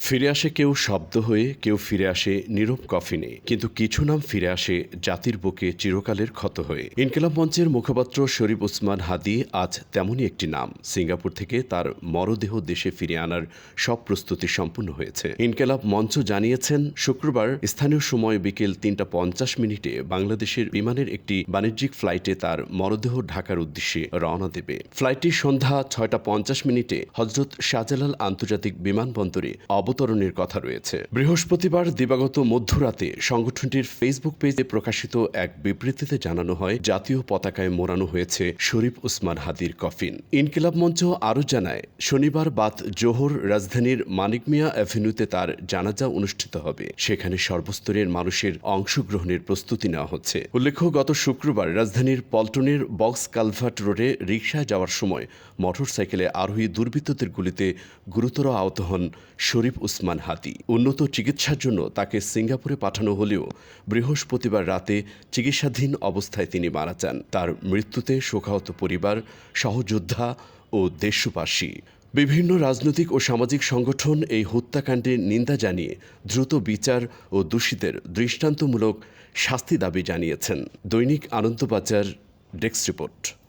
ফিরে আসে কেউ শব্দ হয়ে, কেউ ফিরে আসে নীরব কফিনে, কিন্তু কিছু নাম ফিরে আসে জাতির বুকে চিরকালের ক্ষত হয়ে। ইনকিলাব মঞ্চের মুখপাত্র শরীফ ওসমান হাদী আজ তেমনই একটি নাম। সিঙ্গাপুর থেকে তার মরদেহ দেশে ফিরে আনার সব প্রস্তুতি সম্পূর্ণ হয়েছে। ইনকিলাব মঞ্চ জানিয়েছেন, শুক্রবার স্থানীয় সময় বিকেল ৩টা ৫০ বাংলাদেশের বিমানের একটি বাণিজ্যিক ফ্লাইটে তার মরদেহ ঢাকার উদ্দেশ্যে রওনা দেবে। ফ্লাইটটি সন্ধ্যা ৬টা ৫০ হজরত শাহজালাল আন্তর্জাতিক বিমানবন্দরে অবতরণের কথা রয়েছে। বৃহস্পতিবার দিবাগত মধ্যরাতে সংগঠনটির ফেসবুক পেজে প্রকাশিত এক বিবৃতিতে জানানো হয়, জাতীয় পতাকায় মোড়ানো হয়েছে শরীফ ওসমান হাদীর কফিন। ইনকিলাব মঞ্চ আরও জানায়, শনিবার বাদ জোহর রাজধানীর মানিক মিয়া অ্যাভিনিউতে তার জানাজা অনুষ্ঠিত হবে। সেখানে সর্বস্তরের মানুষের অংশগ্রহণের প্রস্তুতি নেওয়া হচ্ছে। উল্লেখ্য, গত শুক্রবার রাজধানীর পল্টনের বক্স কালভার্ট রোডে রিকশায় যাওয়ার সময় মোটরসাইকেলে আরোহী দুর্বৃত্তদের গুলিতে গুরুতর আহত হন শরীফ ওসমান হাদী। উন্নত চিকিৎসার জন্য তাকে সিঙ্গাপুরে পাঠানো হলেও বৃহস্পতিবার রাতে চিকিৎসাধীন অবস্থায় তিনি মারা যান। তার মৃত্যুতে শোকাহত পরিবার, সহযোদ্ধা ও দেশবাসী। বিভিন্ন রাজনৈতিক ও সামাজিক সংগঠন এই হত্যাকাণ্ডের নিন্দা জানিয়ে দ্রুত বিচার ও দোষীদের দৃষ্টান্তমূলক শাস্তি দাবি জানিয়েছেন। দৈনিক আনন্দবাজার ডেস্ক রিপোর্ট।